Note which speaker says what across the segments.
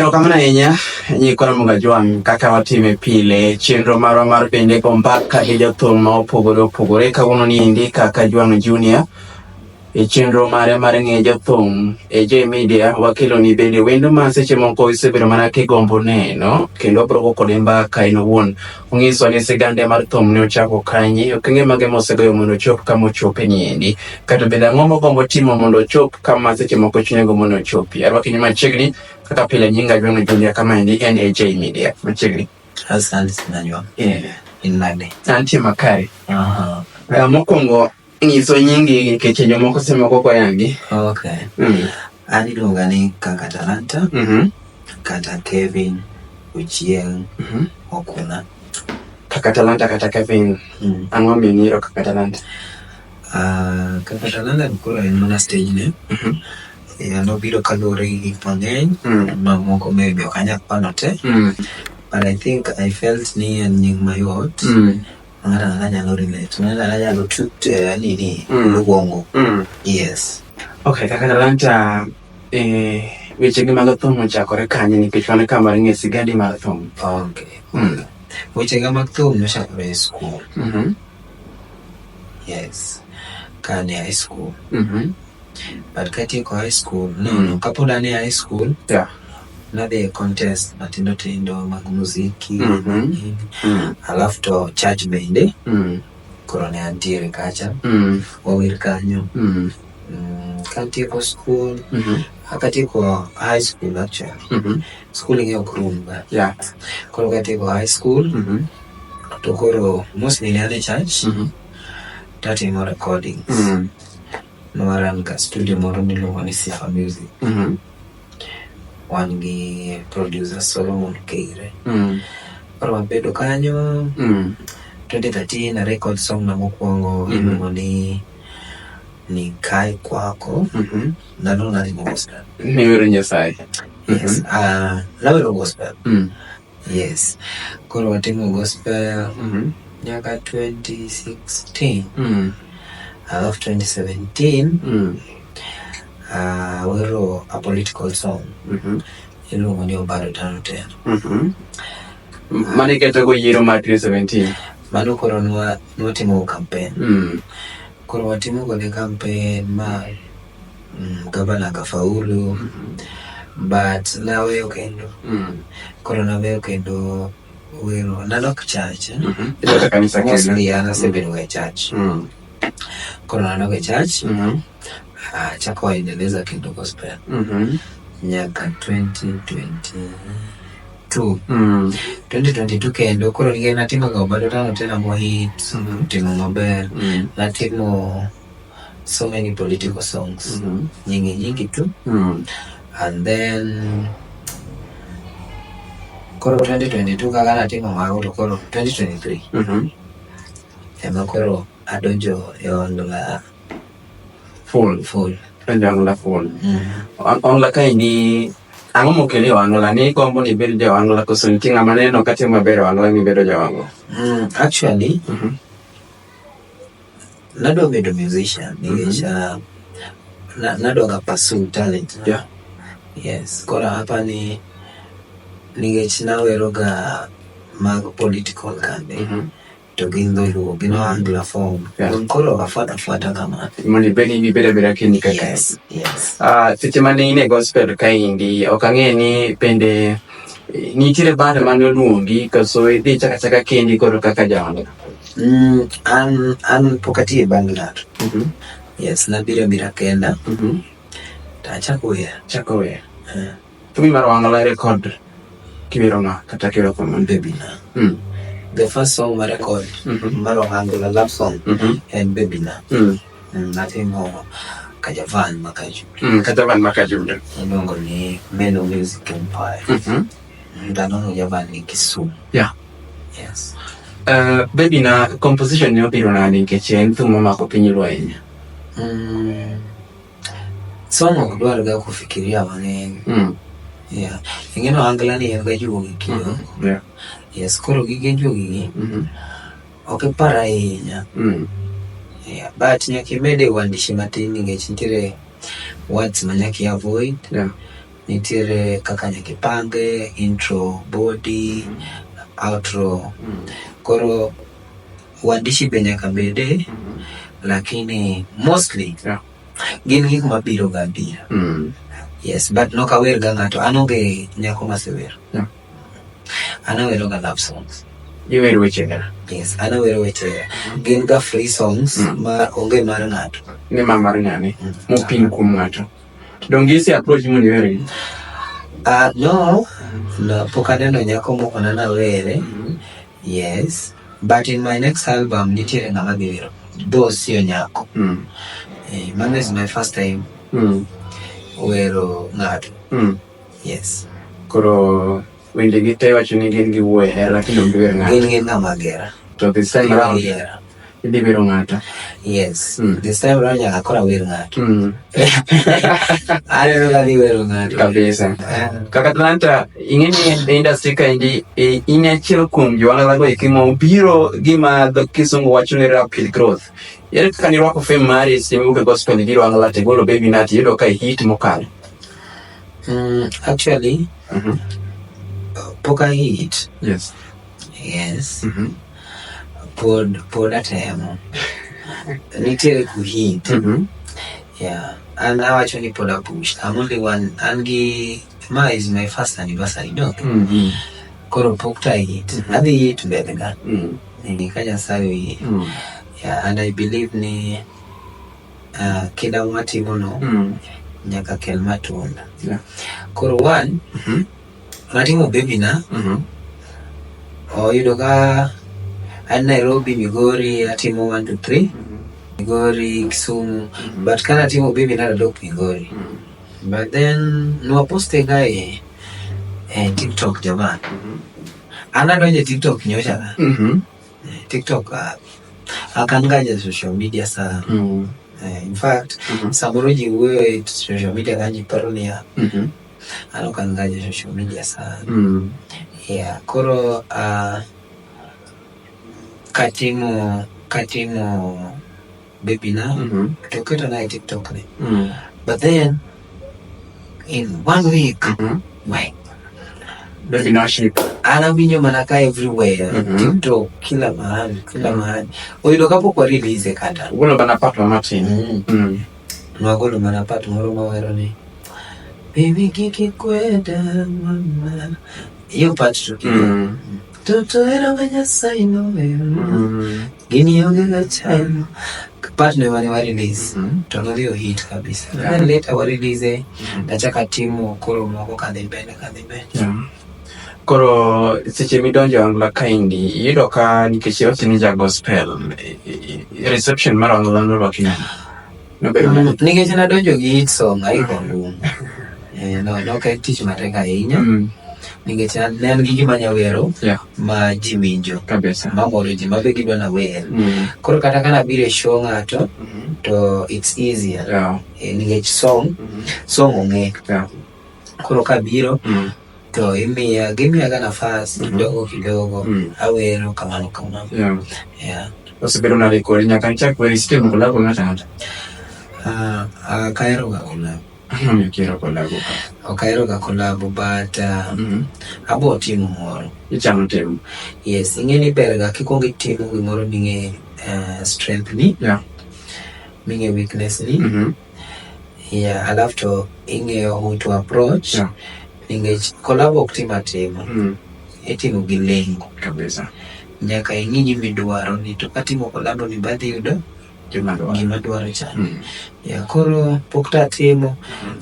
Speaker 1: Erokamano ahinya nyikwa Munga Jwang kaka watime pile chenro marwa mar bende go mbaka gi jothum ma opogore kawuono niendi kaka Jwang Junior e chenro mare mar ng'e jothum e J Media wakelo ni bende wendo ma seche moko isebedo mana kigombo neno kendo broko kode mbaka en owuon ong'iso ni sigande mar thum ne ochako kanye okenge mage mosegoyo mondo ochop kama ochope niendi kata bende ang'o mogombo timo mondo ochop kama seche moko chunye go mondo ochopi arwaki ni machiegni kaka pile nyinga Jwang Junior kama endi en e J Media machiegni.
Speaker 2: Asante sana Jwang. In nade?
Speaker 1: Antie makare. Mokwongo ng'iso nyingi nikech jomoko semoko koyangi.
Speaker 2: Okay. An iluonga ni kaka Talanta. Kata Kevin Ochieng Okuna.
Speaker 1: Kaka Talanta kata Kevin. Ang'o ming'iro kaka Talanta?
Speaker 2: Kaka Talanta koro en mana stage ne. Nobiro kaluwore gi gik mang'eny mamoko maybe ok anyal pano te. But I think I felt ni en nying mayot. Ng'ata nyalo relate. Ng'ata nyalo tute nini luongo. Yes.
Speaker 1: Okay, kaka Talanta weche gi mag thum ochakore kanye nikech wan kama ng'e sigandi mar thum.
Speaker 2: Okay. Weche gi mag thum nochakore e school. Yes. Kane high school. But katieko high school, no, kapod ane high school, nadhi contest matindo mag muziki, alafu to church bende, koro ne antiere kacha, wawir kanyo. Katieko school, katieko high school actually, school ing'e ok rum ba. Koro katieko high school, to koro mostly ne ane church, tatimo recordings. Nowaran ka studio moro miluongo ni Sifa Music. Wan gi producer Solomon Keire. Koro wabedo kanyo. 2013 na record song na mokwongo iluongo ni Kai Kwako. Ndalo natimo gospel.
Speaker 1: Miwero Nyasaye.
Speaker 2: Yes. Nawero gospel. Yes. Koro watimo gospel nyaka 2016. Of 2017, wero a political song. Iluongo ni Obaro Tano Tena.
Speaker 1: Mane keto go yiero mar 2017.
Speaker 2: Mano koro nwatimo campaign. Koro watimo kode campaign ma gavana kafaulu. But naweyo kendo. Koro naweyo kendo wero nalok church.
Speaker 1: Ilo kanisa kendo.
Speaker 2: Mostly anasebedo e church. Koro nanoge church, chako waendeleza kendo gospel. Nyaka 2022. 2022 kendo, koro nige natimo ga Obaro Tano Tena mo hit, timo maber, natimo so many political songs, nyingi tu. And then, koro 2022 kaka natimo mago to koro 2023. Ema koro adonjo e ongla full.
Speaker 1: Ongla full. Ongla kaendi ang'o mokelo e ongla ni gombo ni bedo ja ongla koso nitie ng'ama neno ka timo maber ongla ni bedo ja ongla?
Speaker 2: Actually, nadwa bedo musician nikech nadwa ga pursue talent. Yes. Koro hapa ni nikech nawero ga mag political campaign. To gin dholuo, gin Angla form. Koro wafuata kama.
Speaker 1: Mondo ibedi beda kini kaka.
Speaker 2: Yes.
Speaker 1: Seche mane ine gospel kaendi, ok ang'e ni bende nitiere band mane oluongi koso idhi chaka kendi koro kaka jaongla?
Speaker 2: An pok atiye band ng'ato. Yes, nabiro kenda. Chako wer. Tumi
Speaker 1: mar ongla record kiwero ng'a kata kiwero thum
Speaker 2: Baby Na. The first song I record, Maro Angela love song, and Baby Na. Nothing more. Kajavan Makaju. Nongo ni Meno Music Empire. Ndanono Javan ni Kisumu. Yes.
Speaker 1: Baby Na composition ni opiro nani kechen thum mako piny lweny.
Speaker 2: Song okdwar ga kufikiria mang'eny. Ingeno Angela ni en ga juogi kiyo. Yes, koro gige juogi ok para ahinya. But nyaka imede uandishi matin nikech nitiere words ma nyaka avoid. nitiere kaka nyakipange, intro, body, outro. Koro uandishi be nyaka bede, lakini mostly gin gik mabiro ga bira. Yes, but no kawer ga ng'ato. Anonge nyako masewer. Anawero ga love songs.
Speaker 1: You were weche ga?
Speaker 2: Yes, anawero weche. Gin ga free songs ma onge mar ng'ato.
Speaker 1: Ni mar ng'ani. Mopin kuom ng'ato. Dongisi approach mo ni were?
Speaker 2: No, pok aneno nyako moko na nawere. Yes, but in my next album nitiere ng'ama biro. Though siyo nyako. Man is my first time. Wero ng'ato. Yes.
Speaker 1: Koro wende gite wacho ni gin giwuoye lakini onge wer ng'ato.
Speaker 2: Gin ng'ama gera.
Speaker 1: To this time around idhi wero ng'ato.
Speaker 2: Yes. This time around nyaka kora wer ng'ato. Aneno ka dhi wero ng'ato.
Speaker 1: Kabisa. Kaka Atlanta, ing'eni industry ka indi in achiel kuom jowang'alago ekimo biro gima dho kisungu wacho ni rapid growth. Ere kaka nirwako fame mari simuke gospel biro wang'ala tegolo baby nati yudo ka hit mokalo?
Speaker 2: Actually, poka hit.
Speaker 1: Yes.
Speaker 2: Yes. Pod atemo. Nitiere ku hit. Yeah. And awacho ni pod a push. I'm only one. Angi ma is my first anniversary dog. Koro pok ta hit. Adhi hit mbele ga. Kanya sawi. Yeah, and I believe ni kila matimo no nyaka kel matunda.
Speaker 1: Yeah.
Speaker 2: Koro one, matimo baby na. Oyudo ka an Nairobi, Migori, atimo 1 to 3. Migori, Kisumu. But kana atimo baby na dok Migori. But then nuwaposte gae TikTok jaman. Ana donje TikTok nyocha. TikTok akangaja social media sana. In fact, samoro jiwe social media kanji paronia. Ano kangaja social media sana. Yeah, koro katimo baby na toketa na TikTok ni. But then in 1 week, wait.
Speaker 1: Baby na ship.
Speaker 2: Ana winyo manaka everywhere. TikTok kila mahali. Oido kapo kwa release kata.
Speaker 1: Ugono banapatwa Martin.
Speaker 2: Nwagolo manapatu moro mawero ni. Baby kiki kweda mama. Iyo part tu kiko. Toto era wanya saino wero. Gini yonge gachano. Part no wani wa release. Tono liyo hit kabisa. Then later wa release. Nachaka timu kuro mwako kadhibene.
Speaker 1: Yeah. Koro seche midonjo angla kaindi yudo ka nikech otini ja gospel reception mar angla no
Speaker 2: nikech nadonjo gi hit song aiko ngumu. No ka tich matek ahinya. Nikech ne an gi gima nyawero ma ji winjo
Speaker 1: kabisa
Speaker 2: mamoro ji mabe gidwa na wer. Koro kata kana bire show ng'ato to it's easier. Nikech song ong'e. Koro kabiro to gimiya ga nafas kidogo awero kamano. Yeah.
Speaker 1: Osebedo na rekodi nyaka nchak weri still mkulago ng'ata.
Speaker 2: Kaero ga kolabo. Okaero ga kolabo but abo timo moro.
Speaker 1: Ichano timo.
Speaker 2: Yes, ingeni ber ga kikongi timo gimoro ninge strength ni. Minge weakness ni. Yeah, alafu to inge who to approach. Ingech kolabo kutima timo. Etimo gi lengo
Speaker 1: kabisa.
Speaker 2: Nyaka ing'inyi midwaro ni to katimo kolabo ni badhi yudo gima dwaro chana. Yeah, koro pokta timo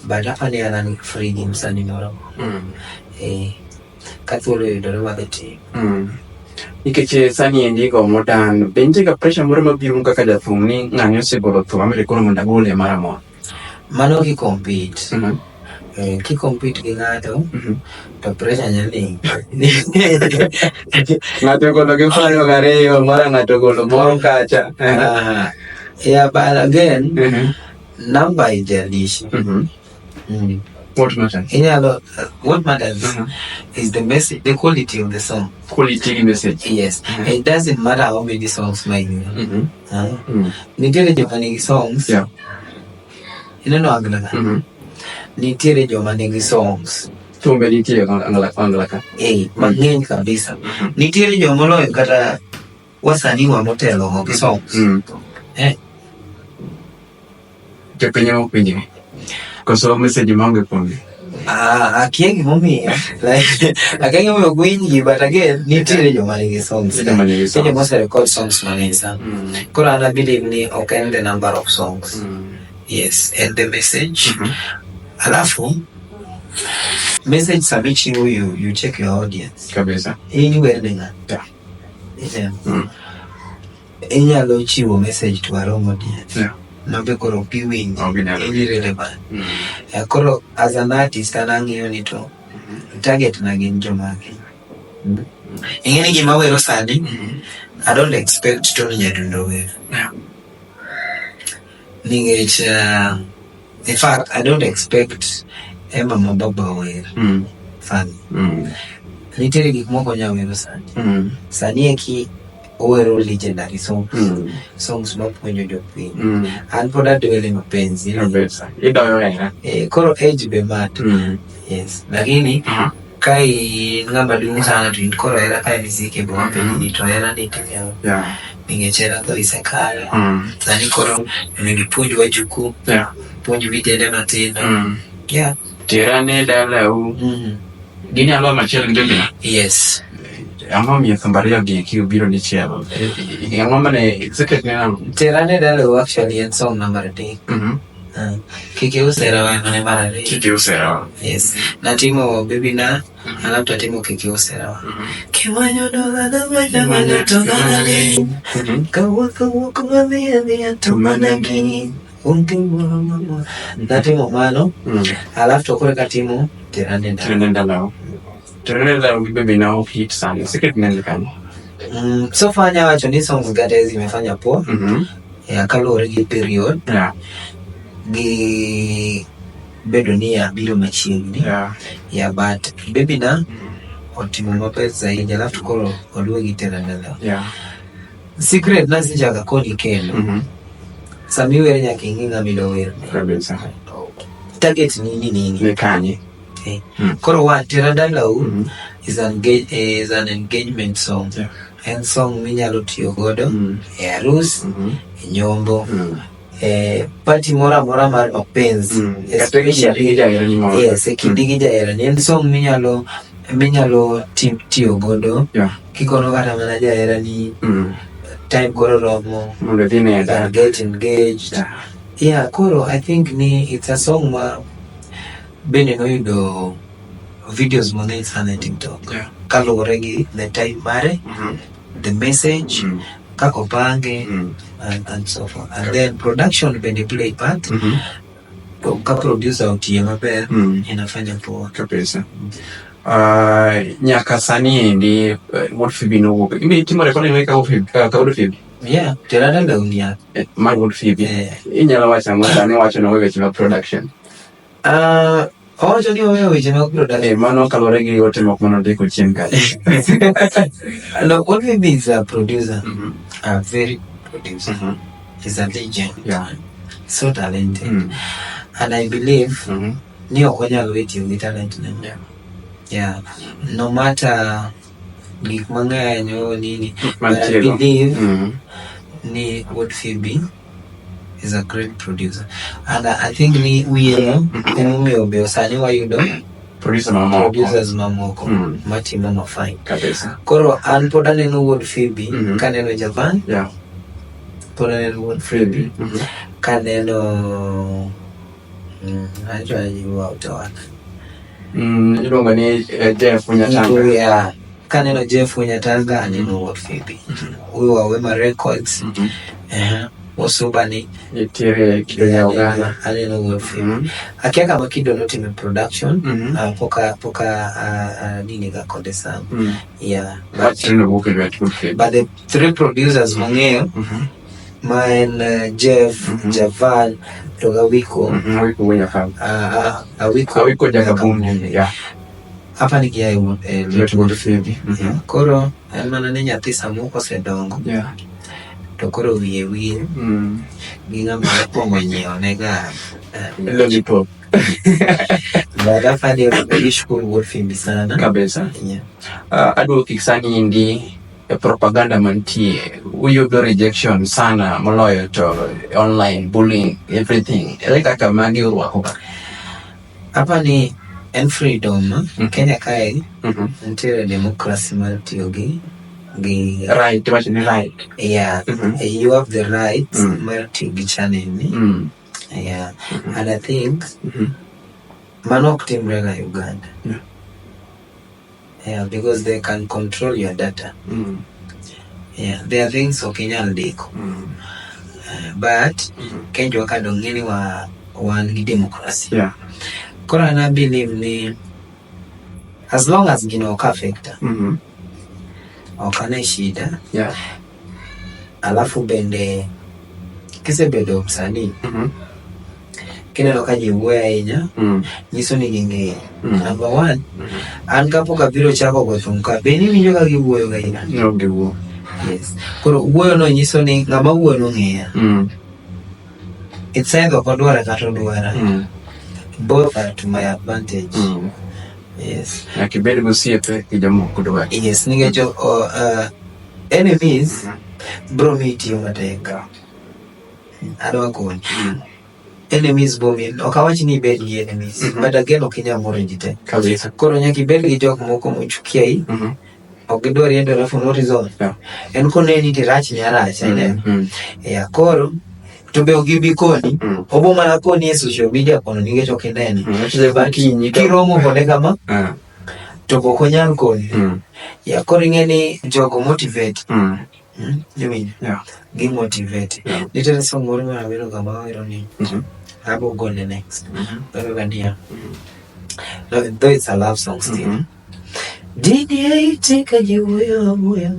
Speaker 2: but apani anani free game sani moro. Kathuolo yudore wadhi timo.
Speaker 1: Nikech sani endigo modern benje ga pressure moro mabiro kaka jathum ni ng'ani osegolo thum amire koro mondo agole maramon.
Speaker 2: Mano ki compete. Ki compete gi ng'ato to pressure nyali.
Speaker 1: Ng'ato golo gi faro gareyo mara ng'ato golo moro kacha.
Speaker 2: Yeah, but again, number is the issue.
Speaker 1: What matters?
Speaker 2: What matters is the message, the quality of the song.
Speaker 1: Quality message.
Speaker 2: Yes. It doesn't matter how many songs my Nigerian Japanese songs.
Speaker 1: Yeah.
Speaker 2: You know Aglaga. nitiere joma nigi songs.
Speaker 1: Thumbe nitiere angala ka.
Speaker 2: Mang'eny kabisa. Nitiere joma loyo kata wasanii wa motelo gi songs.
Speaker 1: Jopiny mopinjore. Koso message maonge pongi.
Speaker 2: Akia gimomiyo. Akia gimomiyo gwinyi, but again, nitiere joma nigi songs. Joma ose record songs mang'eny sana. Koro I believe ni ok en the number of songs. Yes, and the message. Alafu, message sabichiwo you check your audience.
Speaker 1: Kabisa.
Speaker 2: Iwer denga. Inyalo chiwo message to a wrong audience. Mabe koro piwing irrelevant. Koro as an artist anang'iyo ni to target na gin jomagi. Ingeni gima wero sani, I don't expect Tony Nyadundo wer. Ningech in fact I don't expect Emma Mababa wer. Funny. Nitiere gik moko nya wero sani. Sani eki owero legendary songs mapuonjo jopiny. An pod adwele mapenzi.
Speaker 1: Idoyo hera.
Speaker 2: Koro age be matter. Yes. Lakini kai ngamba dumu sana tu koro hera kai muziki bo mapenzi ni to hera ni tena. Ningechera kabisa kale. Sani koro nilipuonjo wajuku. Puonjo vitende matendo. Tirane dalau.
Speaker 1: Gini alo machielo ngibina?
Speaker 2: Yes.
Speaker 1: Ang'o miyo thumbario gi kibiro ni chielo? Ang'o mane secret ni nang'o?
Speaker 2: Tirane dalau actually en song number 3. Kiki usera wa mane mara re.
Speaker 1: Kiki usera wa.
Speaker 2: Yes. Natimo baby na alafu atimo kiki usera wa. Kimanyo dola na maja tonga le. Kawo kumamia tumanagi. Natimo mano. Alafu tokore katimo Tirane
Speaker 1: dalau. Tirane dalau baby na hit sana. Secret nani kani?
Speaker 2: So fanya wacho ni songs gade zimefanya poa. Kalore gi period. Gi bedo ni ya bilo machiegni. But baby na otimo maber zaidi alafu koro oluwe gi Tirane dalau. Secret nasi jaga kodi kendo. Sami wer nyaka ing'inga mido wer.
Speaker 1: Kabisa.
Speaker 2: Target nini?
Speaker 1: Ni kanye.
Speaker 2: Koro wa Tirane dalau is an engagement song. En song minyalo tiyo godo e arus, e nyombo, party mora mar mapenzi.
Speaker 1: Especially
Speaker 2: yes, kindi jahera. En song minyalo tiyo godo. Kikono kata mana jahera ni time koro romo.
Speaker 1: Mondo dhine
Speaker 2: get engaged. Koro I think it's a song ma bende noyudo videos mang'eny sana TikTok. Kalure gi the time mare, the message, kako pange, and so forth. And then production bende play part. Ka producer utie maber, inafanya poa.
Speaker 1: Kabisa. Nyaka sani ndi Wood Phoebe no wuok. Imi timo recording weka Wood Phoebe.
Speaker 2: Tirane dalau niya.
Speaker 1: Mar Wood Phoebe. Inyalo wacha mo sani wacho no weche ma production.
Speaker 2: Owacho ni oweyo weche mag production.
Speaker 1: Mano kalore gi ote mok mano deko chien kae.
Speaker 2: No, Wood Phoebe is a producer. A very producer. He's a legend. So talented. And I believe ni okonyalo wetiyo gi talent ne. No matter gik mang'eny o nini, but I believe ni Wood Phoebe is a great producer. And I think ni uye emomiyo be osani wayudo producers mamoko matimo mafine.
Speaker 1: Kabisa.
Speaker 2: Koro an pod aneno Wood Phoebe kaneno Japan. Pod aneno Wood Phoebe kaneno ajwa utawaka.
Speaker 1: Ilonga ni Jeff Unyatanga.
Speaker 2: Kaneno Jeff Unyatanga aneno Wood Phoebe. Huyu wa Wema Records. Osobani
Speaker 1: Itire Kidonya Uganda.
Speaker 2: Aneno Wood Phoebe. Akiaka makido no team production. Poka nini ga kodesa.
Speaker 1: But
Speaker 2: the three producers mangeo. Mine Jeff, Javan, Togawiko.
Speaker 1: Awiko wenye famu.
Speaker 2: Awiko
Speaker 1: Jagabuni.
Speaker 2: Hapa ni kia
Speaker 1: Wood Phoebe.
Speaker 2: Koro mana nenya tisa muko sedongo. Tokoro wiye. Ginga mwana pongo nyeo nega.
Speaker 1: Lollipop.
Speaker 2: But after the school would feel sana.
Speaker 1: Kabisa. Yeah. Adu kikisani indi propaganda mantie. Uyudo rejection sana moloyo to online bullying everything. Eleka kamagi urwako ba.
Speaker 2: Hapa ni and freedom. Kenya kai. Until democracy maltiogi.
Speaker 1: Right, right.
Speaker 2: Yeah. You have the right maltiogi channel. Yeah. And I think Manok Timbrega Uganda. Yeah, because they can control your data. Yeah, there are things Kenya ndiko. But Kenya wakadongini wa democracy.
Speaker 1: Yeah.
Speaker 2: Kora na believe ni as long as gino ka factor. Okana shida.
Speaker 1: Yeah.
Speaker 2: Alafu bende kise bedo msanii. Kina lokaji uwea inya niso ni ginge number 1 ankapo kabiro chako kwa thunka beni minyoka gibuwe ga ina
Speaker 1: no gibuwe.
Speaker 2: Yes, koro uwe no niso ni ngama uwe no ngea it's either kodwara kato duara both are to my advantage. Yes,
Speaker 1: akibeli gusiepe kijamo kudwa.
Speaker 2: Yes, ningejo enemies bro meet you mateka adwa koni enemies bomin okawachi ni bed gi enemies but again okinya moro jite
Speaker 1: kabisa.
Speaker 2: Koro nyaki bed gi jok moko mochukia yi okidwari endo rafu no reason en kone ni tirach ni arach ya koro to be ogibi koni obo mana koni e social media kono ningecho kindeni kiromo kone kama to boko nyal koni ya koro ngeni jogo motivate gi motivate nitere song moro mara wero kama wero ni abo go the next wero gania though it's a love song still didi aitika jiwoyo moyo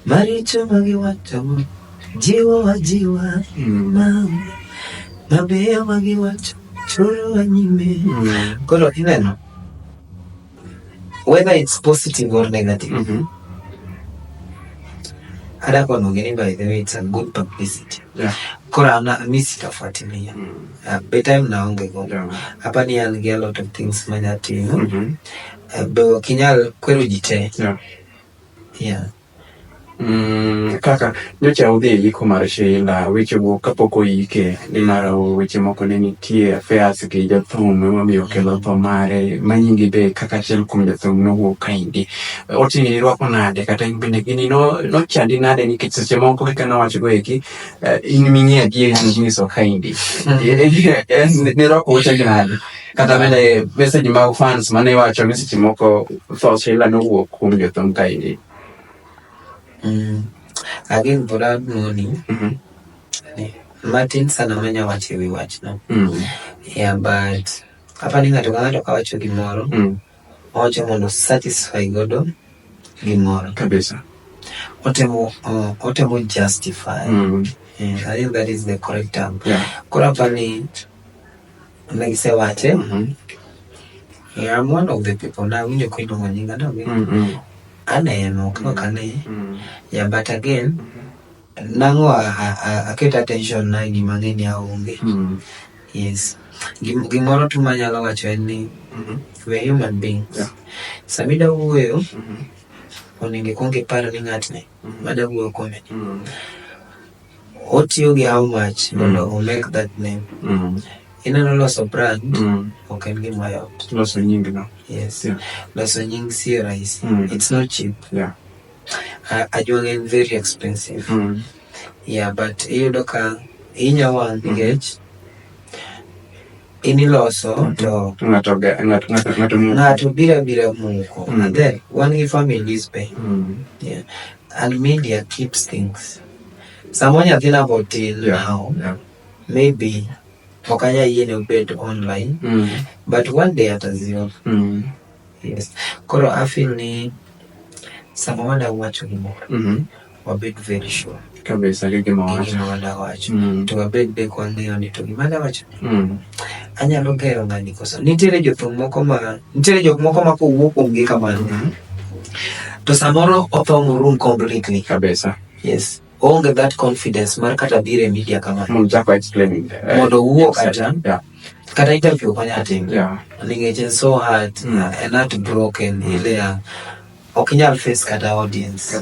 Speaker 2: maricho magi wacho jiwa mabeyo magi wacho choro anyime kolo ineno whether it's positive or negative ada kono gini by the way it's a good publicity. Kora na misi tafuatilia bedtime naonge go hapa ni a lot of things manyati bewa kinyal kwelu jite. Yeah.
Speaker 1: Kaka nyocha udhi yiko marshe la weche go kapoko yike ni mara weche moko ne nitie affairs ke jathum mamiyo kelo to mare manyingi be kaka chel kum jathum no wo kaindi otini rwako nade kata bende gini no chandi nade nikech seche moko kaka no wacho go eki in minye die ni so kaindi ni rwako chandi nade kata bende message mag fans mane wacho ni seche moko so chela no wo kum jathum kaindi.
Speaker 2: Again, for that morning, Martin sana manya wache we watch now. Yeah, but happening at Uganda kawacho gimoro. Wacho mondo satisfy godo gimoro.
Speaker 1: Kabisa.
Speaker 2: Otemo justify. I think that is the correct term. Kora pani nagise wache. Yeah, I'm one of the people now when you quit on nyinga ndo. Aneno kane yeah, but again nango aketa attention na ni mangeni aonge. Yes, gimoro tu manyalo wacho ni we human beings. Samida uweyo oninge konge para ni ngatne mada uweyo comment otiyo gi how much no make that name ina loss of brand okay give my out
Speaker 1: loss of nyingi no.
Speaker 2: Yes, loss of nyingi si rahisi. It's not cheap. Ajuang very expensive. Yeah, but hiyo doka inya one engage ini loso to ngato bila muko and then one family is pay. Yeah, and media keeps things someone ya thina about it now. Maybe wakanya yene ubed online but one day atazio. Yes, koro I feel ni someone that watch anymore a bit very sure
Speaker 1: kabisa gima
Speaker 2: wacho to a bit big one day on it to gimana wacho anyalo gero ngani koso nitiere jothum moko ma ko wuok onge kamano to samoro otho room completely
Speaker 1: kabisa.
Speaker 2: Yes, onge that confidence mar kata bire media kamano
Speaker 1: Mujako explaining
Speaker 2: modo wuok ata kata interview kanya tim.
Speaker 1: Yeah.
Speaker 2: Ningeche so hard and not broken ile ya okinyal face kata audience.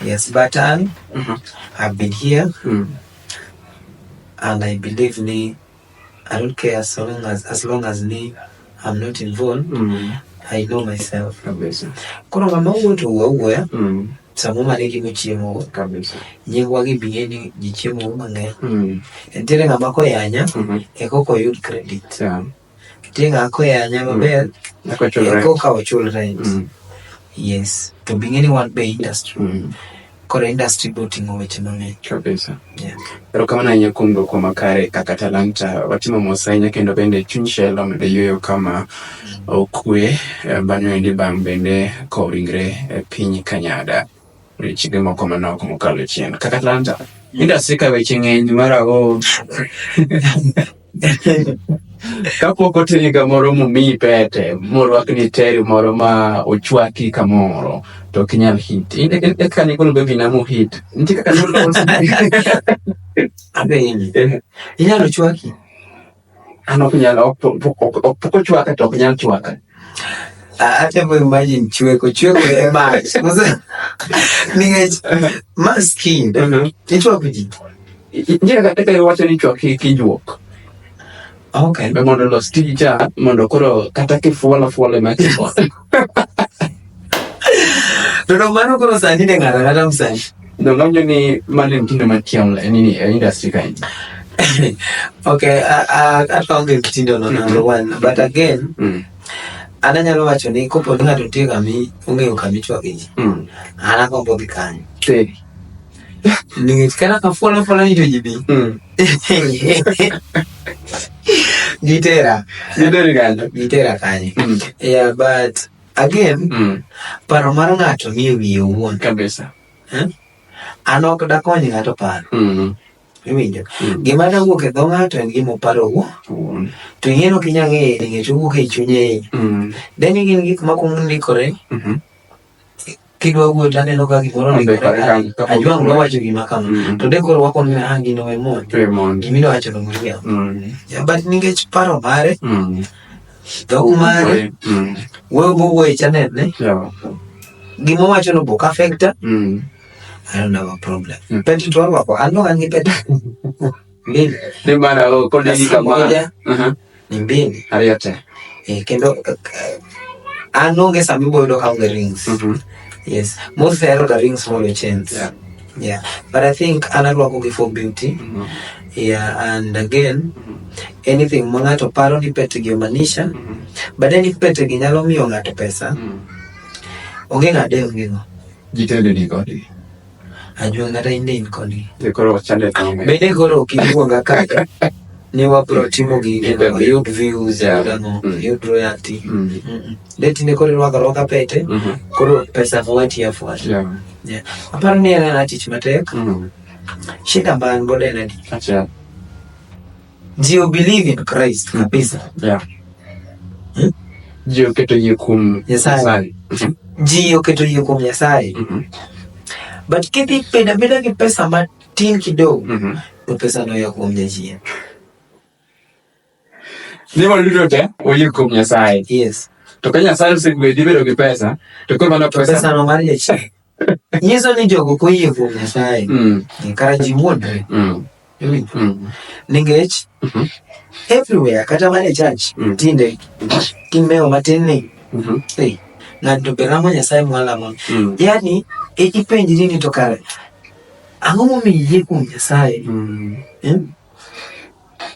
Speaker 2: Yes, but I've been here and I believe I don't care as long as I'm not involved. I know myself. Kono ngama wuto wuya. Samo maleki muchiemo kabisa. Nyengwa gi bingeni gichiemo mang'eny. Entere ngama ko yanya ekoko yud credit. Tinga ko yanya maber ekoka ochul rent. Yes. To bingeni one bay industry. Kore industry botingo weche mang'eny kabisa. Pero kama na nyakundo kwa makare kaka talanta watima mosainya kendo bende chunshelo mede yoyo kama okwe banyo ndi bambende ko ringre pinyi Kanyada. Chige moko manoko mokalo chien kaka talanta industry ka weche ng'eny marago kapoko tini kamoro mumi pete moro akni teri moro ma ochwaki kamoro to kinyal hit inde kani kono bebi na mu hit ntika kanolo abe inyalo chwaki ano kunyalo poko chwaka to kunyal chwaka ate mo imagine chweko e match ningech maskin chwako ji nje kataka wacha ni chwaki kijuok. Okay. Be mondo los tija mondo koro kata kifuala makiko. Dodo mano koro sani ne ngara kata msani. Ngamnyo ni mali mtindo matiamla nini industry kind. Okay, I found the mtindo no number one, but again, ananyalo wacho ni kopo ngato tiga mi ong'eyo kamichwa keji. Ana kombo bikanyo. Tedi. Ningekana kafuala ni to jibi. Gitera kanye. Yeah, but again, paro mar ng'ato ni wiye owuon kabisa. Ano kada konyi ng'ato paro. Iwinjo. Gima na wuok e dho ng'ato en gima oparo owuon. To ing'eno kinyang'e ningecho wuok e chunye. Then gin gik makondikore. Kidwa wuotho aneno ka gimoro ndikore. Ajwang' nowacho gima kama. To de koro wakon na hangi no emon. Gimino wacho no mulia. But ningech paro mare. Dho mare. Wewe channel ne. Gimo wacho no boka factor. I don't have a problem. Peti to wako ano angi peti. Mbili. Ni maana kodi kama ni mbili. Ariate. Kendo ano ngesa mibodo ka the rings. Yes, most are the rings for the chains. Yeah. But I think another work for beauty. Yeah, and again, anything mongato paro ni pete gyomanisha, but then if pete ginyalo miyo ngato pesa, onge ngade onge. Jitende ni kodi. Ajua ngata inde in kodi. Dekoro chande tamo. Bende koro kibuonga kaka. Ni wapro timo gi yud views yud royalty. Leti ne kore waka pete koro pesa mwati ya fuati. Yeah. Aparo ni ana tich matek. Shida mbaya mbode na di. Acha. Do you believe in Christ kabisa? Yeah. Jio keto yikum Nyasaye. Jio keto yikum Nyasaye. But kiti beda ki pesa matin kidogo. Pesa no yakum Nyasaye. Ni waludo te oyikum Nyasaye. Yes. To ka Nyasaye osegwedi bedo gi pesa, to koro mano pesa no mar Nyasaye. Nyiso ni jogo koyie kuom Nyasaye. Kara ji wuondre. Ningech everywhere kata mana church tinde kimeo matin ni. Ng'ato beramo Nyasaye mwala mon. Yani ipenjiri ni to kare. Ang'o momiyo kuom Nyasaye?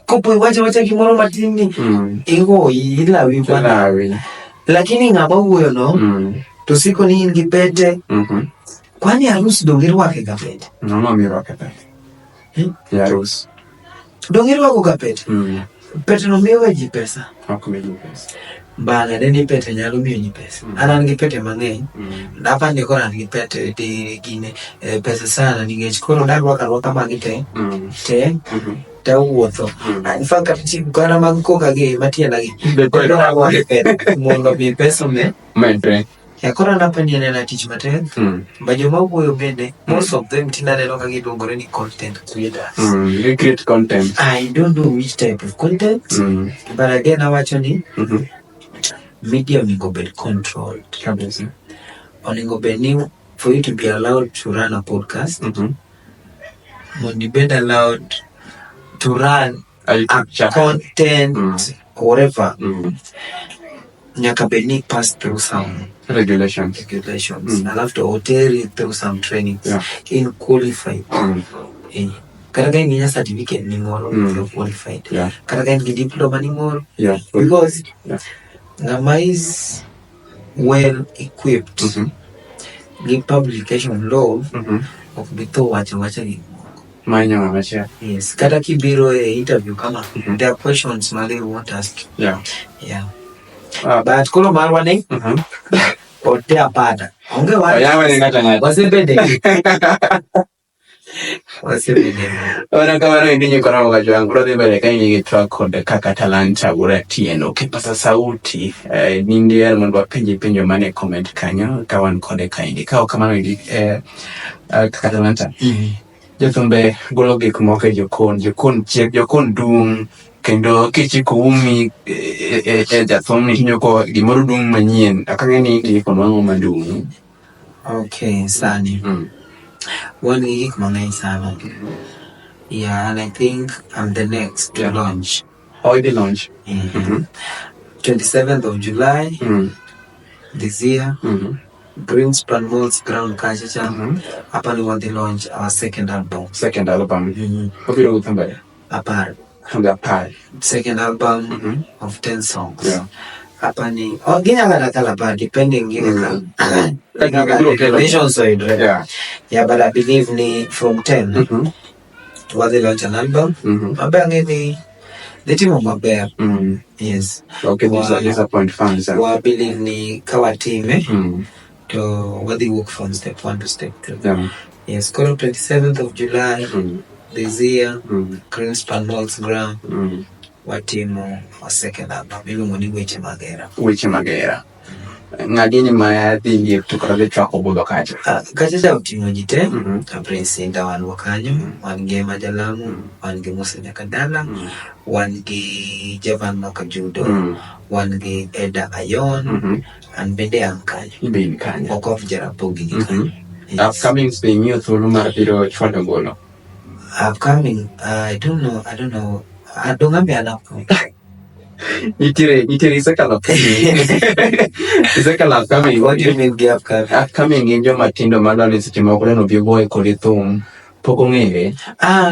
Speaker 2: Kopo wacha kimoro matin ni ego ilawi bwana. Lakini ng'ama wuoyo no to siko ni in gi pete. Kwani harusi dongeri wake ga pete? No mi wake pete. Ya harusi. Dongeri wako ga pete? Pete no miyo ji pesa. Ako miyo pesa. Bana deni pete nyalo miyo ni pesa. Ana ngi pete mang'eny. Hapa ndiko na ngi pete gine pesa sana ningech koro ndalwa karwaka magite. Te wuotho. In fact kati kana mag koka gi matienda gi. Mondo mi pesa me. Mente. Ya kora napani na teach matek. Bajoma wuoyo bende most of them tinane no kagi dongore ni content creators.
Speaker 1: They create content.
Speaker 2: I don't know which type of content. But again awacho ni media onego bed controlled. Onego bed ni for you to be allowed to run a podcast. When you been allowed to run a content whatever. Nyaka bed ni pass through some regulations. I'll to hotel through some training in qualified. Karaga ni certificate ni more qualified. Karaga ni diploma ni more. Because Ngama is well equipped. Give publication law of bito wacha ni. Yes. Kada kibiro interview kama there are questions Mali want ask. But kulo marwane ote apada onge wasebede
Speaker 1: ora kama ndinyi kona wakati wangu rode bele kanyi track on kaka talanta ura tieno kipasa sauti nindi ya mwandu wa penjo mane comment kanyo kawan kode kaindi kao kama ndi kaka talanta jotumbe gologe kumoke jokon dung kendo kichi kuumi jathom ni nyoko gimoro dung manyien akangeni ndi kono madung.
Speaker 2: Okay, sani. One week mangay sana. Yeah, and I think I'm the next to launch.
Speaker 1: Oh, the launch.
Speaker 2: 27th of July this year. Greenspan Malls Ground Kachacha. Upon we want to launch our second album. Hope you know somebody. Apart. Second album of 10 songs. Yeah. Apani. Oh, gina kala depending gina vision side. Yeah, but I believe ni from 10 to what they launch an album. Mabang ni the team of Mabang. Yes.
Speaker 1: Okay, these are point fans.
Speaker 2: I believe ni kawa team to what they work from step 1 to step 2. Yes, call 27th of July this year. Greenspan Malls Ground. Watimo wa second album bilo ngoni Weche Magera ngadini mayadhi tukarabe track obudo kaje kaje utimo jite Prince Inda wan wakanyo wange Majalamu wange Musa Nyakadala wange Javan Makajudo wange Eda Ayon and bende ankanyo okof jarapogi upcoming being you through marapiro chwando ngolo upcoming I don't know I don't have enough.
Speaker 1: Itire sakala upcoming.
Speaker 2: What do you mean
Speaker 1: upcoming injo matindo malani sitima kule no biboy kolithum poko ngere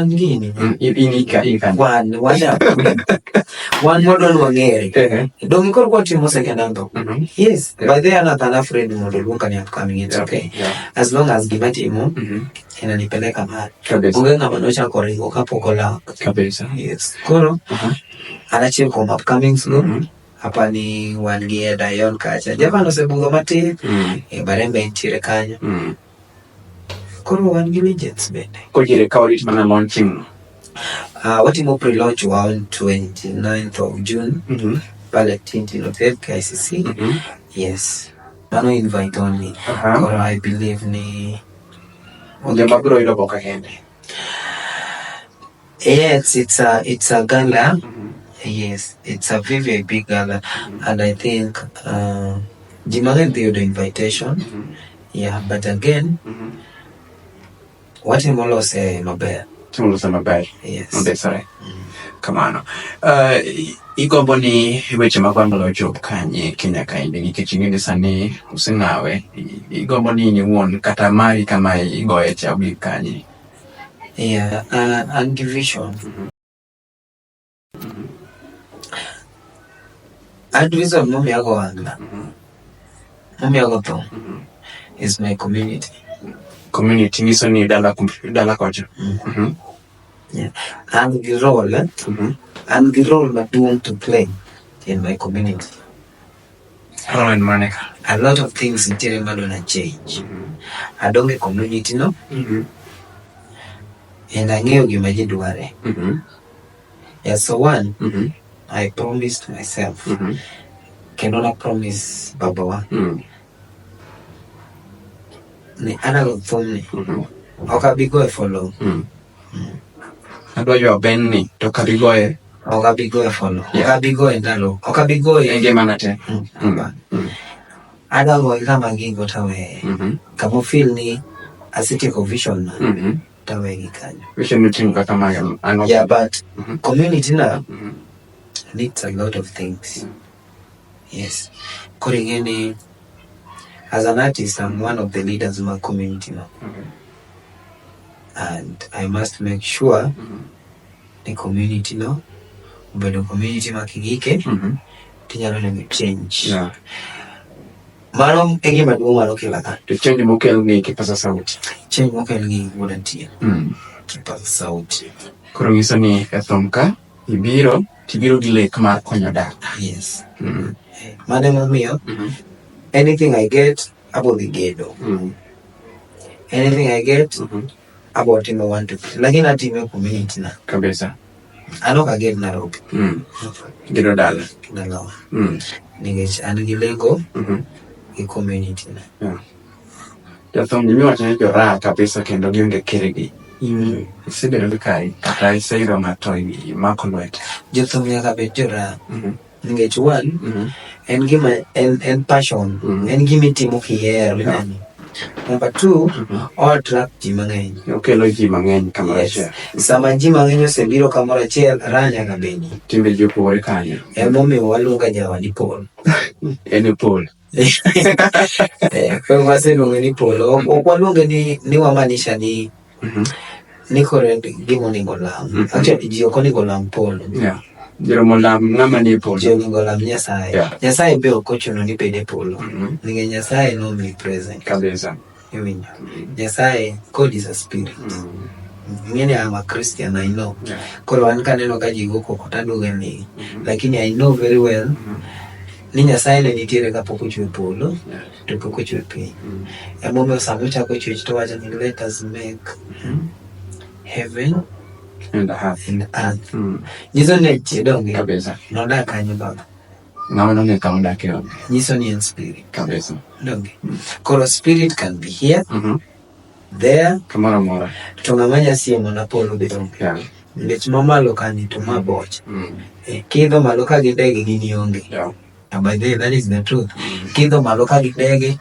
Speaker 2: ngini
Speaker 1: inika
Speaker 2: one model wangere don't call what you second album. Yes, by there another friend model won't upcoming. It's okay as long as give it imo inanipeleka mahali ungenga manosha koringo kapokola
Speaker 1: kabisa.
Speaker 2: Yes koro anachill kwa upcoming soon hapa ni wangie Dion Kacha Javano sebungo mati barembe nchire kanyo koro wangie legends bende
Speaker 1: kujire kawrit mana launching
Speaker 2: what imo pre-launch on 29th of June pale Tintin Hotel KICC. Yes mano invite only koro I believe ni
Speaker 1: Mabro ilo boka hende.
Speaker 2: Yes, it's a gala. Yes, it's a very, very big gala. And I think Jimagen did the invitation. Yeah, but again what Molo say Mabel. Yes.
Speaker 1: Okay, sorry. Come on. Igombo ni weche magwangalo job kanye Kenya kainde nikechingine sani usinawe igombo ni won kata mari kama igoye chabi kanye.
Speaker 2: Yeah, and division. And reason mumi yako wangla. Mumi yako to is my community.
Speaker 1: Community niso ni dala kwacho.
Speaker 2: Yeah, and the role that you want to play in my community.
Speaker 1: Roland Maneka.
Speaker 2: A lot of things in Teremadona change. I don't get community, no? And I knew you might do it. Yeah, so one, I promised myself, cannot promise Babawa. ni analog thum ni ok abi goye for long.
Speaker 1: Adwa ywa ben ni to kabi goye
Speaker 2: ok abi goye for long. Ok abi goye ndalo, ok abi goye
Speaker 1: ngimana te.
Speaker 2: Adwa goye kama gigo tawe kama feel ni asitieko vision na tawe gikanyo.
Speaker 1: Vision meeting kaka maga ano.
Speaker 2: Yeah, but community na needs a lot of things. Yes. Koringeni, as an artist, I'm one of the leaders of my community now. And I must make sure the community now, but the community makigike, tinyalo neme change.
Speaker 1: Yeah.
Speaker 2: Mano egi maduong mano kilaka.
Speaker 1: To change mokel ni kipasa sauti.
Speaker 2: Change mokel ni volunteer. Kipasa sauti.
Speaker 1: Koro ngiso ni ethomka, ibiro gi lek mar konyo dak.
Speaker 2: Yes. Mane momiyo, anything I get, abo the gedo. Anything I get, abo timo one to three. Lakini atime community na.
Speaker 1: Kabisa.
Speaker 2: Ano ka get na rope.
Speaker 1: Gedo dala.
Speaker 2: Dalawa. Ningech anigilego, i community na.
Speaker 1: Yeah. Jathom nimi wachane jora kabisa kendo gionge keregi. Isebedo kai kata iseyudo ng'ato imako lwete.
Speaker 2: Jothum nyaka bed jora. Ningech one, en gima en passion, en gima itimo kihero. Number two, all attract ji mang'eny.
Speaker 1: Okelo ji mang'eny kamoro achiel.
Speaker 2: Sama ji mang'eny osebiro kamoro achiel, ranya ga beni.
Speaker 1: Timbe ji opogore kanyo.
Speaker 2: Emomiyo waluonga jawadi Paul.
Speaker 1: En Paul.
Speaker 2: Kwa waseluonge ni Paul. Ok waluonge ni wamaanisha ni kore gima onego lam. Actually ji ok onego lam Paul.
Speaker 1: Yeah. Jeromo lam ng'ama ni Paul.
Speaker 2: Ji onego lam Nyasaye. Nyasaye be ok ochuno ni bede Paul. Nikech Nyasaye no be present.
Speaker 1: Kabisa.
Speaker 2: Nyasaye, God is a spirit. Mimi I'm a Christian, I know. Koro an kaneno ka ji go koko taduoge ni. Lakini I know very well ni Nyasaye ne nitiere kapok ochwe polo to pok ochwe piny. Emomiyo sama ochako chwech to wacho ni let us make heaven
Speaker 1: and earth.
Speaker 2: Nyiso ni chidonge.
Speaker 1: Kabisa.
Speaker 2: Nodak kanyo baba.
Speaker 1: Ng'ama nong'e kama odakie onge.
Speaker 2: Nyiso ni en spirit.
Speaker 1: Kabisa.
Speaker 2: Donge. Koro spirit can be here, there,
Speaker 1: kamoro amora.
Speaker 2: To ng'ama nyasiemo na polo be onge.
Speaker 1: Yeah.
Speaker 2: Nikech mamalo kani to maboch. Kidho malo ka gi ndege gini onge.
Speaker 1: Yeah.
Speaker 2: And by the way, that is the truth. Kidho malo ka gi ndege,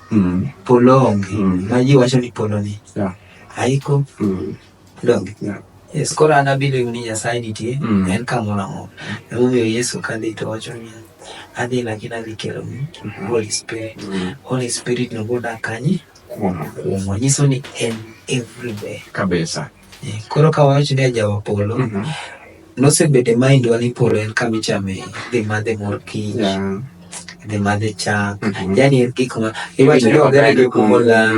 Speaker 2: polo onge. Ma ji wacho ni polo ni.
Speaker 1: Yeah.
Speaker 2: Haiko. Donge.
Speaker 1: Yeah.
Speaker 2: Yes, koro an abiro ni Nyasaye nitie, en kamoro amora. Emomiyo Yesu kadhi to wacho ni adhi lakini adhi kelo Holy Spirit. Holy Spirit no bodak kanye. Nyiso ni en everywhere.
Speaker 1: Kabisa.
Speaker 2: Koro ka wacho ni jawa polo, nosebede mind wani polo en kamichame dhi madhe mor kich, dhi madhe chak. Yani en gik ma iwacho ni ogere gi kumola.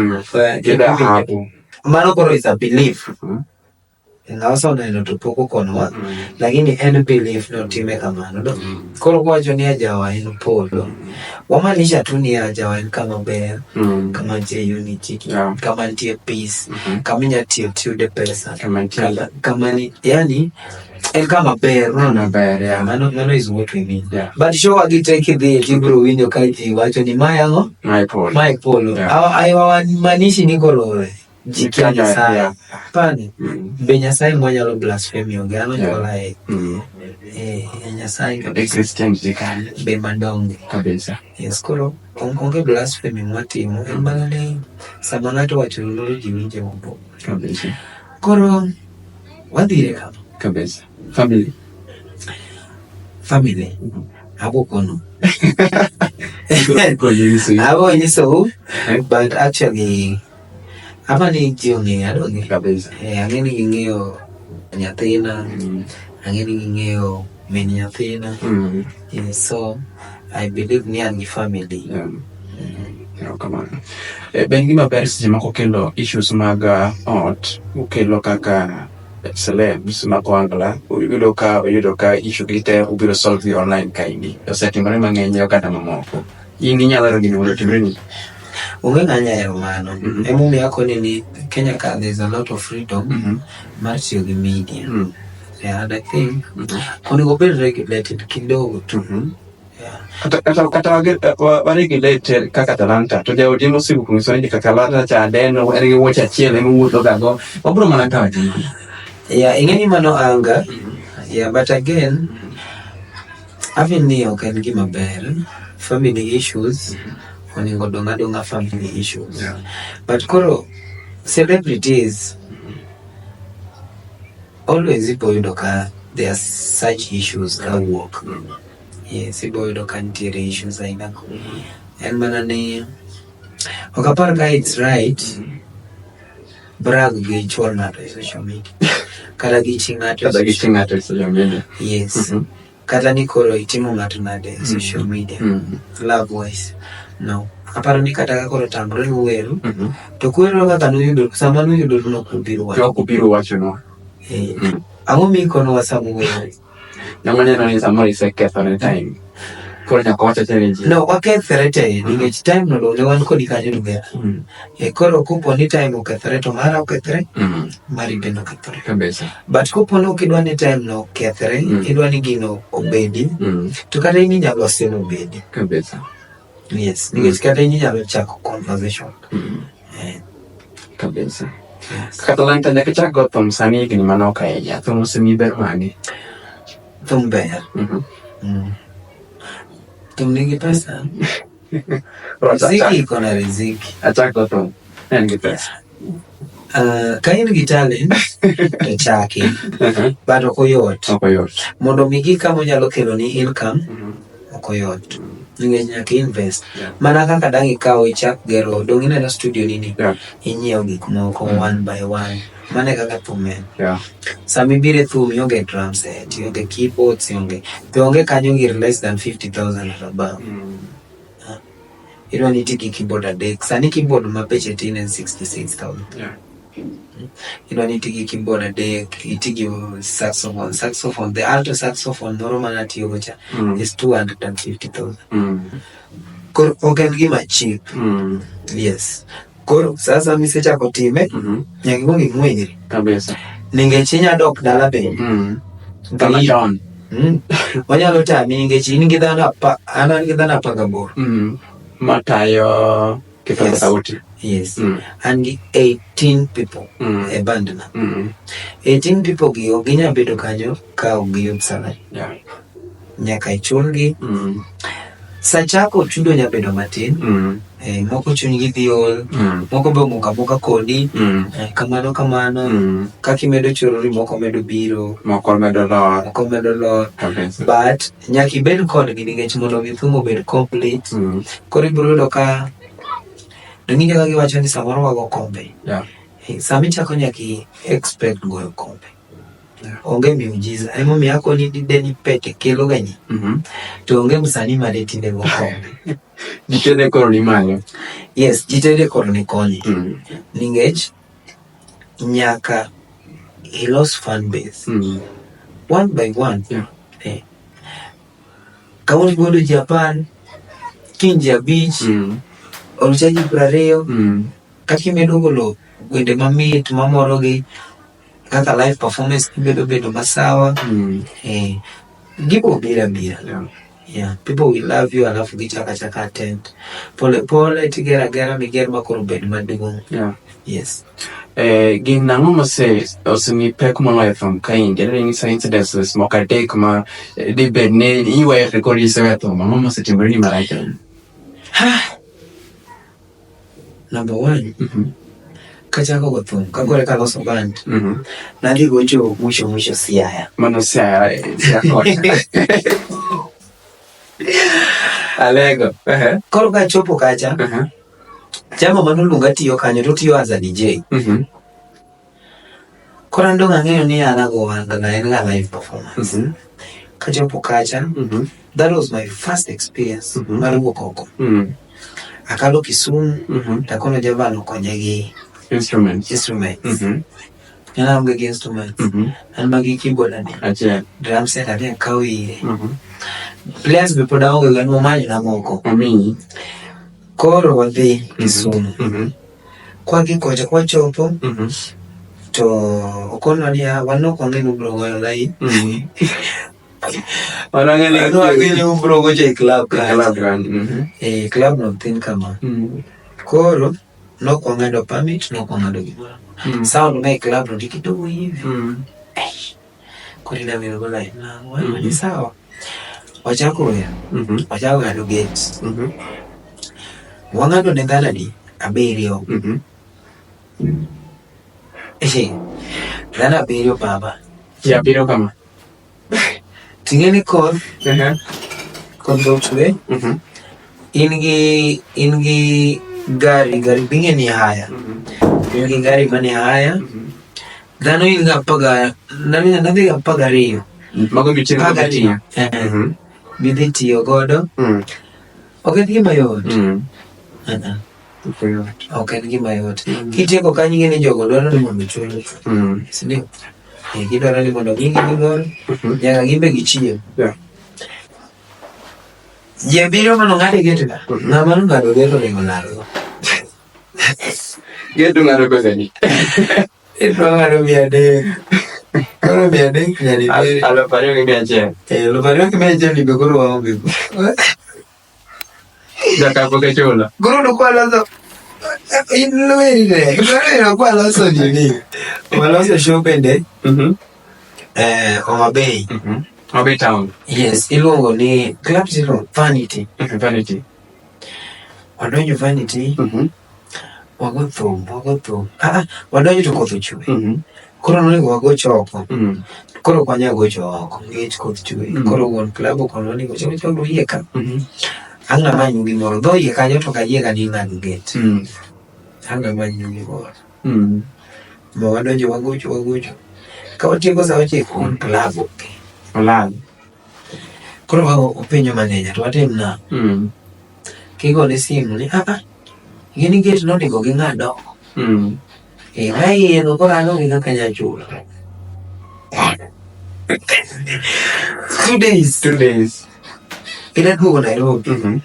Speaker 2: Mano koro is a belief. Ngawasa unaino tupoko kono lakini en belief no time kamano do. Koro wacho ni ajawa en polo. Wamaanisha tu ni ajawa en kama ber, kama ntie unity, kama ntie peace, kama ntie tude pesa, kama ni yani en kama ber,
Speaker 1: no ber, yeah.
Speaker 2: Mano is what we mean.
Speaker 1: Yeah.
Speaker 2: But show agi take the tibro winyo kaji wacho ni mayango,
Speaker 1: my polo.
Speaker 2: Aiwa manishi ni kolore. Jika Nyasaye. Pani. Be Nyasaye mwanyalo blasphemy onge. Ano nyola Nyasaye.
Speaker 1: The Christians jikani.
Speaker 2: Be mandonge.
Speaker 1: Kabisa.
Speaker 2: Yes, koro. Onge blasphemy mwatimo. Mbala ni samangato wachululu jiwinje mbo.
Speaker 1: Kabisa.
Speaker 2: Koro. Wadhire kama.
Speaker 1: Kabisa. Family.
Speaker 2: Abo kono. Abo nyiso. But actually apa ni jioni adonge
Speaker 1: kabisa.
Speaker 2: Angeni ngingeo nyathina, angeni ngingeo min nyathina. Yes, so I believe ni an family.
Speaker 1: Come on. Ben gima ber seche mako kelo issues mag ot, ukelo kaka celebs mako angla, uyudo ka issue gite ubiro solve online kaindi. Osetimore mang'eny kata mamoko. In inyalo ro gini mondo timre ni.
Speaker 2: Ungenganya mano. Emomiyo akoni ni Kenya ka there's a lot of freedom mar tiyo gi media. And I think onego bed regulated kidogo tu.
Speaker 1: Kata waregulate kaka talanta to jaodi mosibu kumisoni kaka lata cha deno erigi wocha chiele muwuotho gago obro mana kawa timo.
Speaker 2: Ingeni mano anga. But again, having ni okay gima ber. Family issues. Oningo donga family issues. But koro celebrities always ipoyudo ka there are such issues ka work. Yes, ipoyudo ka ntiere issues aina. En mana ni okapar ka it's right. Brag gi chwal ng'ato e social media. Kata gi chi ng'ato
Speaker 1: e social media.
Speaker 2: Yes. Kata ni koro itimo ng'ato nade e social media. Love wise. No. Aparo ni kata koro tambre luweru. To kwero kaka nuyudo sama nuyudo no
Speaker 1: kubiru wacho no.
Speaker 2: Ang'o mi kono wasamu weru.
Speaker 1: Namanya ni samoro isekethore time. Koro nyaka wacha challenge.
Speaker 2: No, wakethore te nikech time no ne wan kodi kanyo together. Koro kupo ni time okethore to mara okethore. Mari bende okethore.
Speaker 1: Kabisa.
Speaker 2: But kupo no kidwa ni time no okethore, idwa ni gino obedi. To kata in inyalo lose no obedi.
Speaker 1: Kabisa.
Speaker 2: Yes, nikech kata in inyalo chako conversation.
Speaker 1: Kabisa. Kata lanta nyaka chako thum sani gini manoka ya thum semi ber magi.
Speaker 2: Thum ber. Thum nigi pesa. Riziki iko na riziki.
Speaker 1: Achako thum. Nigi pesa.
Speaker 2: Ka in gi talent to chaki. But okoyot. Mondo migi kama nyalo kelo ni income okoyot. Nikech nyaka invest. Mana kaka dang ikaw ichak gero dong ineno studio nini. Inyiew gik moko one by one. Mane kaka thum en. Sami bire thum yonge drum set, yonge keyboards, yonge kanyo ngir less than 50,000 at above. Idwa ni tiki keyboard adek. Sani keyboard mabeche tin en 66,000. Idwa ni tiki keyboard adek, itigi saxophone. The alto saxophone noro mana tiyo gocha is 250,000. Koro oken gima cheap. Yes. Koro sasa misechako time nyaka igongi ng'wenyri.
Speaker 1: Kabisa.
Speaker 2: Nikech inyadok dala bende.
Speaker 1: Dala John.
Speaker 2: Wanyalo tami nikech in gi dhano 18.
Speaker 1: Matayo kitoka sauti.
Speaker 2: Yes. An gi 18 people e band na. 18 people gi ginya bedo kanyo ka ogiyud salary. Nyaka ichulgi. Sachako chudo nya bedo matin. Moko chunygi dhiol. Moko be moka kodi. Kamano. Kaki medo chorori moko medo biro.
Speaker 1: Moko medo lor.
Speaker 2: But nyaki bed kodgi nikech mondo mithumo bed complete. Koro ibiro yudo ka donginja kagi wacho ni samoro wago kombe. Sami chako nyaki expect goyo kombe. Onge miujiza. Emo miyako ni deni pete kelo ganyi. To onge msani made tinde go kombe.
Speaker 1: Jitende koro ni manyo.
Speaker 2: Yes, jitende koro ni konyi. Ningech nyaka ilos fan base. One by one. Kawoni godo Japan, Kinja Beach, Oluchaji Prario, kaki medo golo wende mamit mamorogi. Kaka live performance bedo masawa. Gibo bira. People will love you alafu gichaka attend. Pole tigera miger makoro bed maduong'. Yes.
Speaker 1: Ginang'o mose osemi pek moloyo thum ka in there any incidences moka take ma di bed ne iwe record isewe thum ang'o mose timore ni marach.
Speaker 2: Number 1. Kachako go thum kagore kaloso band. Nadhi gocho mwisho Siaya.
Speaker 1: Mano Siaya kota. Alego.
Speaker 2: Koro ka chopo kacha. Jambo manolunga tiyo kanyo to tiyo as a DJ. Koro ndo ng'eyo ni anago wanga na en live performance. Kachopo kacha. That was my first experience. Mar wuok oko. Akalo Kisumu. Takono javano konyagi
Speaker 1: instruments.
Speaker 2: Yana amge instruments. An magi keyboard ani.
Speaker 1: Ache.
Speaker 2: Drum set ani kawi. Players be poda onge gano manyo na moko. Koro wadhi Kisumu. Kwa gikocha kwa chopo. To okono ni wano kwa ngenu bro goyo lai.
Speaker 1: Orang
Speaker 2: ini umbro go je club
Speaker 1: kan.
Speaker 2: Club no tin kama. Koro no kwangado permit no kwangado gimoro. Sound make club no dikidogo hivi. Kuri na mimi ngola na ni sawa. Wachako ya. Wachako hado gates. Wangado ndala di aberio. Dana aberio baba.
Speaker 1: Ya aberio kama.
Speaker 2: Tingeni kod. Kod go tuwe. Ingi gari binge ni haya. Ingi gari mani haya. Dano inga paga nani paga rio.
Speaker 1: Mago bichini
Speaker 2: pagaria. Biditi yogodo. Okay, ngima yote. Okay, ngima yote. Kiteko kanyingine jogo dwaro ni mondo chunyi. Sindio? Kidwaro ni mondo nyingi gigoro. Nyaka gimbe gichiem. Jebiro mano ngade getna. Ngama ngado geto ni ngolaro.
Speaker 1: Geto ngado bezani.
Speaker 2: Itu ngado biade. Kalau biade nyari be.
Speaker 1: Alo pario ke biaje.
Speaker 2: Lo pario ke biaje ni begoro wa mbi.
Speaker 1: Daka poke chola.
Speaker 2: Guru ndo kwa lazo. Ino ile. Guru kwa lazo ni. Wala so shopende. Oma Bay.
Speaker 1: Oma Bay town.
Speaker 2: Yes, ilongo ni club zero Vanity.
Speaker 1: Vanity.
Speaker 2: Wadonyo Vanity. Wagothum. Wadonyo to kotho chwe. Koro noni wago choko. Koro kwanya go choko. Ngech kotho chwe. Koro won club kono ni go choko yeka. Anga manyu gimoro. Dho yeka nyoto ka yeka ni ng'ado gate. Anga manyu gimoro. Mo wadonjo wagocho. Ka watieko sa wachiko club.
Speaker 1: Olal.
Speaker 2: Koro wago openyo manager to watem na. Kigo ne simu ni gini gate no ndiko gi ng'ado. Mai no koro ano gi kaka nyachulo. 2 days. Ila duogo Nairobi.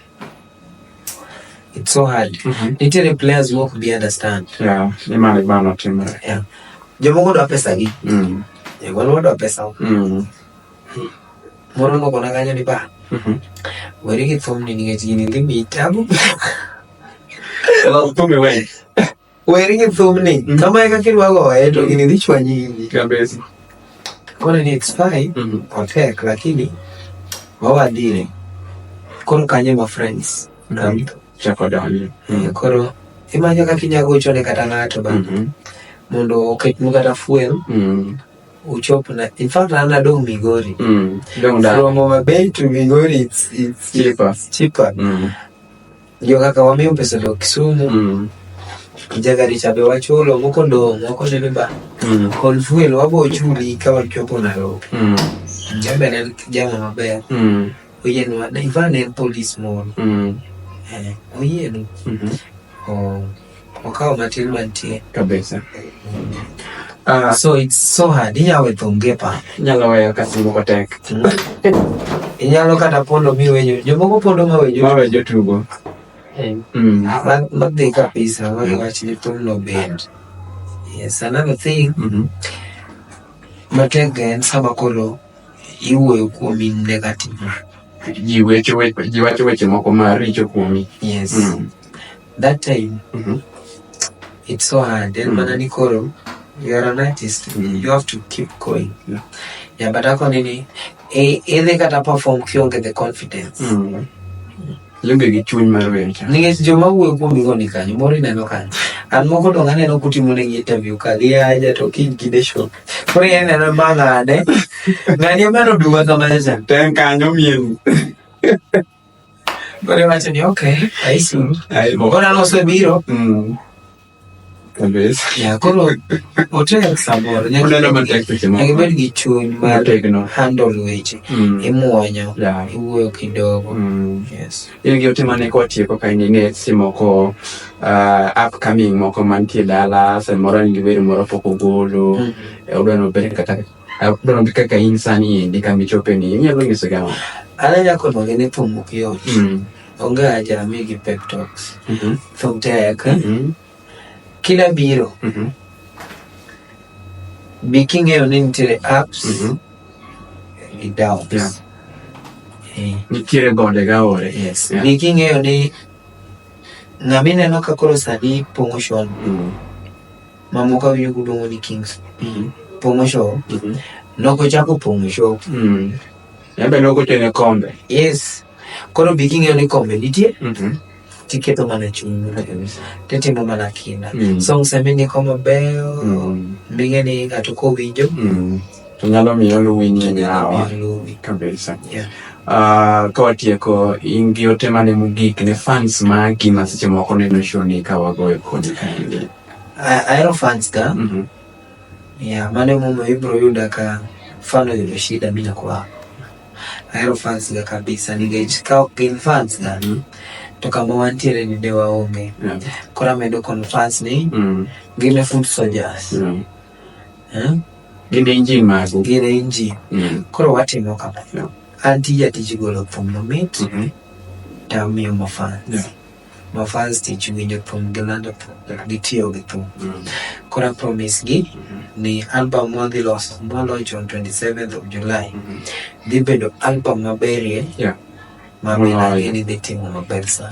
Speaker 2: It's so hard. Nitiere players who won't be understand.
Speaker 1: Yeah, imani bana timu.
Speaker 2: Yeah. Jomoko dwa pesa gi. Wano dwa pesa. Moro no kona kanya ni ba. Weri ki thom ni ngeti ni limi tabu.
Speaker 1: Ela tume we.
Speaker 2: Weri ki thom ni. Kama eka kirwa go eto gini dichwa nyingi.
Speaker 1: Kabisa.
Speaker 2: Kona ni it's fine. Otek lakini wawadire. Koro kanye ma friends.
Speaker 1: Chako dali.
Speaker 2: Koro imanya kaka kinyago chone kata ng'ato ba. Mondo oketnu kata fuel. Uchop na in fact ana dong Migori. From Oma Bay to Migori it's cheaper. Yo kaka wamiyo pesa do Kisumu. Jagari chabe wachulo moko nene ba. Kol fuel wabo chuli kawa chopo na ro. Jabe na jama maber. Oye no na ivane police mall. Oye no. Wakawa matil mantie.
Speaker 1: Kabisa.
Speaker 2: So it's so hard. Inyalo thongepa.
Speaker 1: Nyalo weyo kasimu kotek.
Speaker 2: Inyalo kata pondo miwenyo. Jomoko pondo mawejo
Speaker 1: tugo.
Speaker 2: Magdhi kabisa. Wachni thumno bend. Yes, another thing. Matek en sama koro iwuoyo kuomi negative.
Speaker 1: Ji wacho weche moko maricho kuomi.
Speaker 2: Yes. That time, it's so hard. And manani koro, you are an artist. You have to keep going. Yeah, but ako nini, they kata perform kionge the confidence.
Speaker 1: Yonge gi chuny mar weche.
Speaker 2: Ningeche joma wuoyo kuom igo ni kanyo, moro ineno kanyo. An moko dong aneno kutimo negi interview ka gi aja to kiny kinde show. Koro ineno ma ng'ane. Ng'ani omano duma kamacha.
Speaker 1: Ten kanyo mien.
Speaker 2: Koro wacho ni okay, I see. Koro aloso biro.
Speaker 1: Kabisa.
Speaker 2: Yeah, koro otek samoro.
Speaker 1: Uneno matek seche moko.
Speaker 2: Nyaka bed gi chuny mar handle weche. Imuonyo. Iwuoyo kidogo. Yes.
Speaker 1: In gi ote mane kwatieko ka ing'e seche moko upcoming moko mantie dala, samoro nigi wer moro pok ogolo. Odwano bed kaka in sani endi kama ichope ni. Inyalo nyiso gama.
Speaker 2: Ananya kono gene thum ok yot. Onge aja migi pep talks. Thum tek. Kila biro. Bi king'eyo ni nitiere apps. gi downs.
Speaker 1: Nitiere gode ga ore.
Speaker 2: Yes. Niking'eyo ni ng'ami neno ka koro sani promotion mamoka winyo kudongo ni Kings promotion nokochako promotion
Speaker 1: Yabe loko tene kombe.
Speaker 2: yes koro biking'eyo ni kombe nitie tiketo mana chuny titimo mana kinda songs emini koma beyo mbing'e ni ng'ato kowinjo
Speaker 1: to nyalo miyo luwinyo nyawa kabisa. Kawatieko ingi ote mane mugik ne fans magi maseche moko neno show ni kawagoyo kodi kaendi.
Speaker 2: Aero fans ka mane mumo ibro yuda ka fan yudo shida bila kwa aero fans ga kabisa nikech ka ok fans ga to kama wantiere ni dewa onge kora medo kon fans ni gine food soldiers
Speaker 1: gine engine mago
Speaker 2: gine engine koro watimo kama anti ya tijigolo from the meet tamiyo ma fans tich winjo from Galanda gitiyo gitu kora promise gi ni album mwadhi loso launch on 27th of July di bedo album maberie mamina gini di timu mabelsa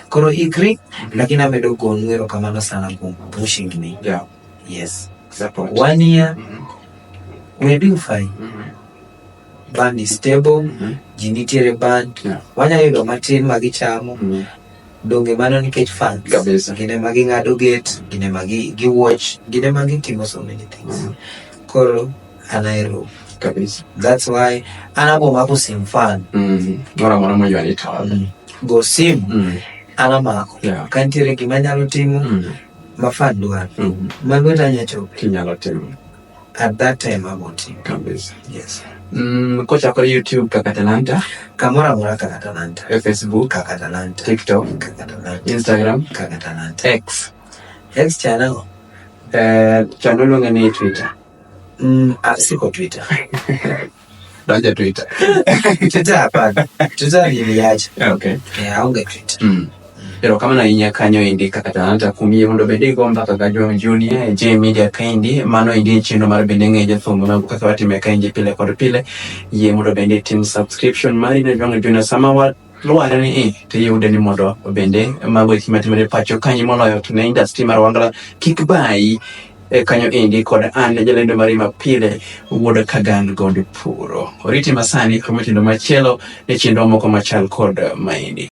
Speaker 2: koro ikri lakini amedo gonwero kamano sana pushing me yes 1 year we're doing fine band is stable jinitiere band wanya yudo matin magichamo donge mano nikech fans gine magi ng'ado gate gine magi gi watch gine magi timo so many things koro anaero
Speaker 1: kabisa.
Speaker 2: That's why anabo mako sim fan
Speaker 1: mora mo yoni to
Speaker 2: go sim anamako kantiere gimanyalo timo mafan duan magota nyacho
Speaker 1: kinyalo timo
Speaker 2: at that time about him
Speaker 1: kabisa.
Speaker 2: yes
Speaker 1: kocha kwa YouTube Kakatalanta
Speaker 2: kamora mora Kakatalanta
Speaker 1: Facebook
Speaker 2: Kakatalanta
Speaker 1: TikTok
Speaker 2: Kakatalanta
Speaker 1: Instagram
Speaker 2: Kakatalanta
Speaker 1: X
Speaker 2: channel
Speaker 1: channel ngani Twitter
Speaker 2: siko Twitter
Speaker 1: Daja Twitter
Speaker 2: Twitter hapana Twitter niliacha
Speaker 1: okay
Speaker 2: aunge Twitter
Speaker 1: pero kama na inya kanyo indi Kakatalanta kumie mondo bende gomba Kagajwang Junior J Media kaindi mano indi chino mar bende ngeje thongo na kaka watime kaindi pile kod pile ye mondo bende tim subscription mari na Jwang Junior samawa luare ni te yude ni mondo bende mago ikimatimere pacho kanyi moloyo to na industry mar wangala kikbai kanyo indi kod an jalendo mari mapile wuoda kagan gondi puro oriti masani komitindo machielo ne chindo moko machal kod maindi.